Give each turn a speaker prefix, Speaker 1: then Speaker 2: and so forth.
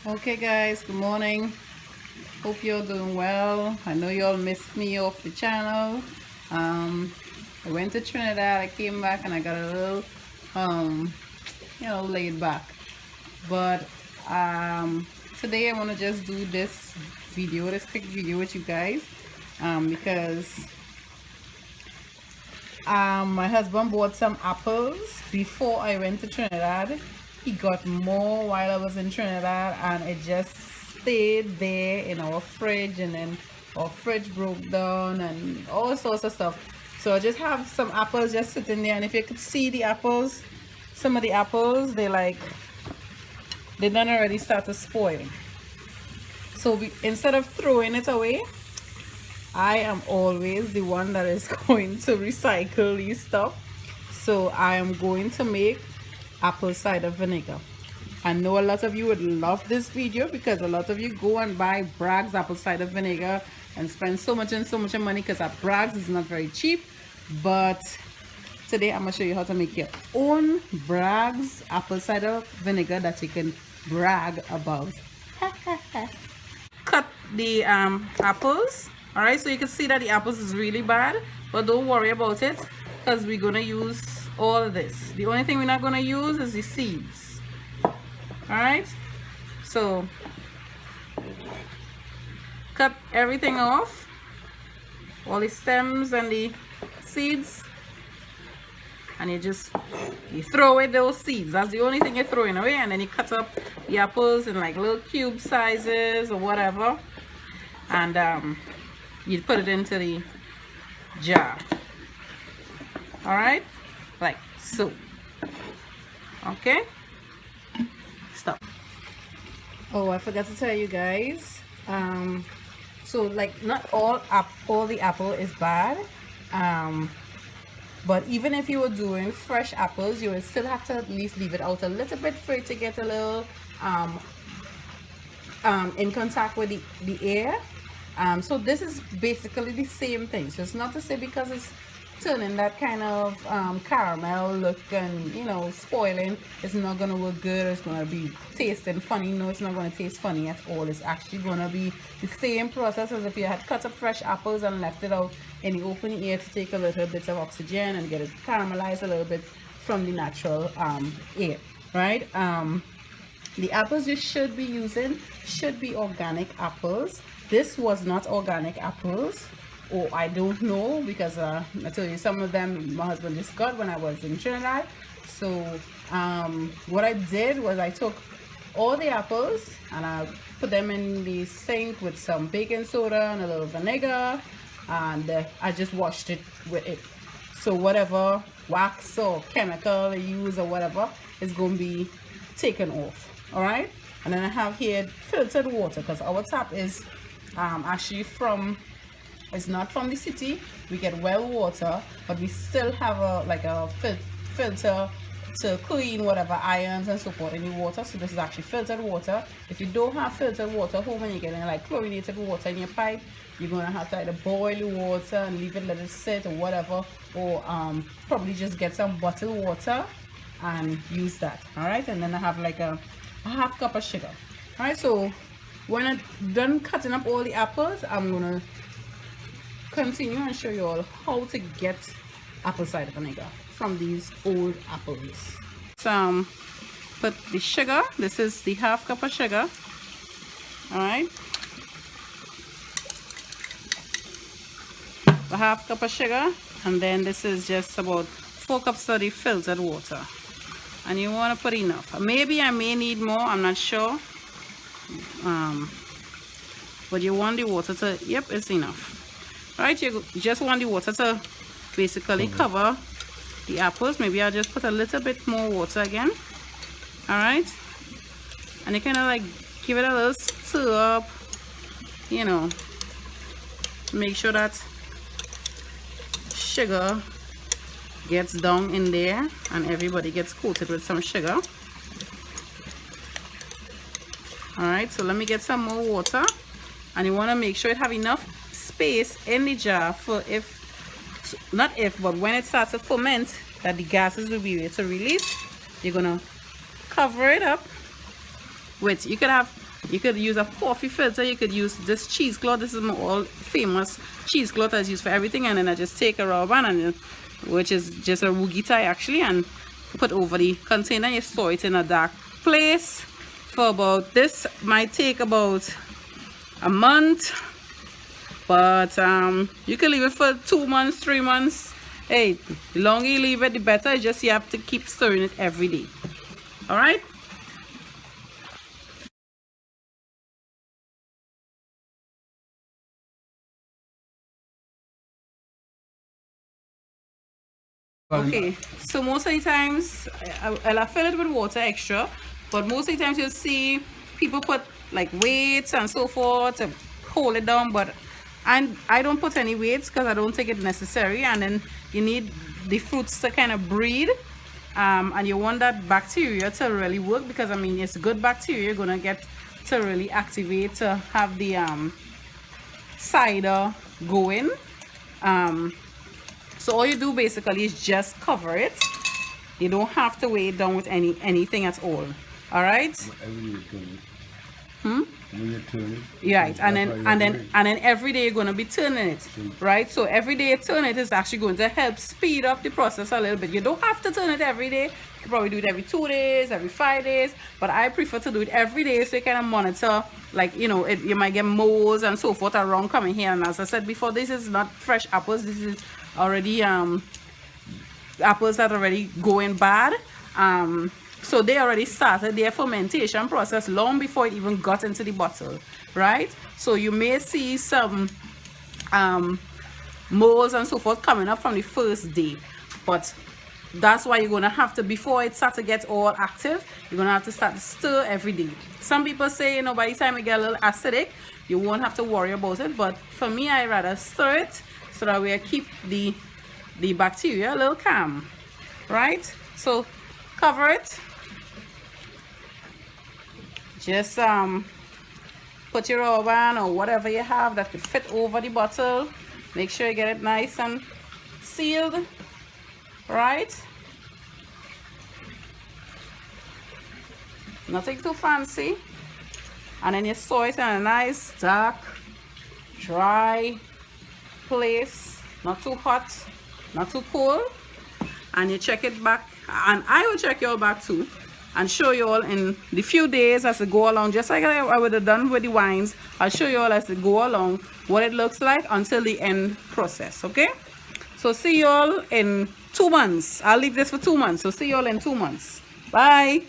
Speaker 1: Okay guys, good morning. Hope you're doing well. I know y'all missed me off the channel. I went to Trinidad, I came back and I got a little laid back. But today I want to just do this quick video with you guys because my husband bought some apples before I went to Trinidad. He got more while I was in Trinidad and it just stayed there in our fridge, and then our fridge broke down and all sorts of stuff. So I just have some apples just sitting there, and if you could see the apples, some of the apples, they done already start to spoil. So instead of throwing it away, I am always the one that is going to recycle these stuff. So I am going to make apple cider vinegar. I know a lot of you would love this video because a lot of you go and buy Bragg's apple cider vinegar and spend so much money because at Bragg's is not very cheap. But today I'm going to show you how to make your own Bragg's apple cider vinegar that you can brag about. Cut the apples. Alright, so you can see that the apples is really bad, but don't worry about it because we're going to use all of this. The only thing we're not going to use is the seeds. Alright, so cut everything off, all the stems and the seeds, and you throw away those seeds. That's the only thing you're throwing away, and then you cut up the apples in like little cube sizes or whatever, and you put it into the jar. Alright, like so. Okay, stop. Oh, I forgot to tell you guys, so like not all the apple is bad, but even if you were doing fresh apples, you would still have to at least leave it out a little bit for it to get a little in contact with the air. So this is basically the same thing. So it's not to say because it's turning that kind of caramel look and spoiling, it's not gonna look good, it's gonna be tasting funny. No, it's not gonna taste funny at all. It's actually gonna be the same process as if you had cut up fresh apples and left it out in the open air to take a little bit of oxygen and get it caramelized a little bit from the natural air, right? The apples you should be using should be organic apples. This was not organic apples, or I don't know, because I tell you, some of them my husband just got when I was in Trinidad. So what I did was I took all the apples and I put them in the sink with some baking soda and a little vinegar, and I just washed it with it. So whatever wax or chemical they use or whatever is going to be taken off. All right, and then I have here filtered water because our tap is actually it's not from the city. We get well water, but we still have a filter to clean whatever ions and so forth in the water. So this is actually filtered water. If you don't have filtered water home and you're getting like chlorinated water in your pipe, you're gonna have to either boil the water and leave it, let it sit or whatever, or probably just get some bottled water and use that. All right, and then I have like a half cup of sugar. All right, so when I'm done cutting up all the apples, I'm gonna continue and show you all how to get apple cider vinegar from these old apples. So put the sugar. This is the half cup of sugar. All right, a half cup of sugar, and then this is just about 4 cups of the filtered water. And you want to put enough. Maybe I may need more, I'm not sure, but you want the water to, yep, it's enough. Right, you just want the water to basically cover the apples. Maybe I'll just put a little bit more water again. All right, and you kind of like give it a little stir up, make sure that sugar gets down in there and everybody gets coated with some sugar. All right, so let me get some more water, and you want to make sure you have enough space in the jar for but when it starts to ferment, that the gases will be able to release. You're gonna cover it up with, you could have You could use a coffee filter. You could use this cheesecloth. This is my all famous cheesecloth that's used for everything. And then I just take a rubber band, and which is just a woogie tie actually, and put over the container. You store it in a dark place for about, this might take about a month, but you can leave it for 2 months, 3 months. Hey, the longer you leave it, the better. It's just you have to keep stirring it every day. All right. Okay, so most of the times I'll fill it with water extra, but most of the times you'll see people put like weights and so forth to hold it down, but I don't put any weights because I don't think it's necessary. And then you need the fruits to kind of breathe, and you want that bacteria to really work, because I mean it's good bacteria you're gonna get to really activate to have the cider going. So all you do basically is just cover it. You don't have to weigh it down with anything at all. All right. When you turn it. Right, and then every day you're gonna be turning it, right? So every day you turn it is actually going to help speed up the process a little bit. You don't have to turn it every day. You can probably do it every 2 days, every 5 days, but I prefer to do it every day, so you kind of monitor, like, you know, you might get moles and so forth around coming here. And as I said before, this is not fresh apples. This is already apples that are already going bad. So they already started their fermentation process long before it even got into the bottle, right? So you may see some moles and so forth coming up from the first day, but that's why you're gonna have to, before it starts to get all active, you're gonna have to start to stir every day. Some people say, you know, by the time it get a little acidic, you won't have to worry about it, but for me, I rather stir it so that we keep the bacteria a little calm, right? So cover it. Just put your rubber band or whatever you have that could fit over the bottle. Make sure you get it nice and sealed, right? Nothing too fancy. And then you store it in a nice dark, dry place, not too hot, not too cold. And you check it back, and I will check your back too, and show you all in the few days as we go along, just like I would have done with the wines. I'll show you all as we go along what it looks like until the end process. Okay, so see you all in 2 months. I'll leave this for 2 months, so see you all in 2 months. Bye.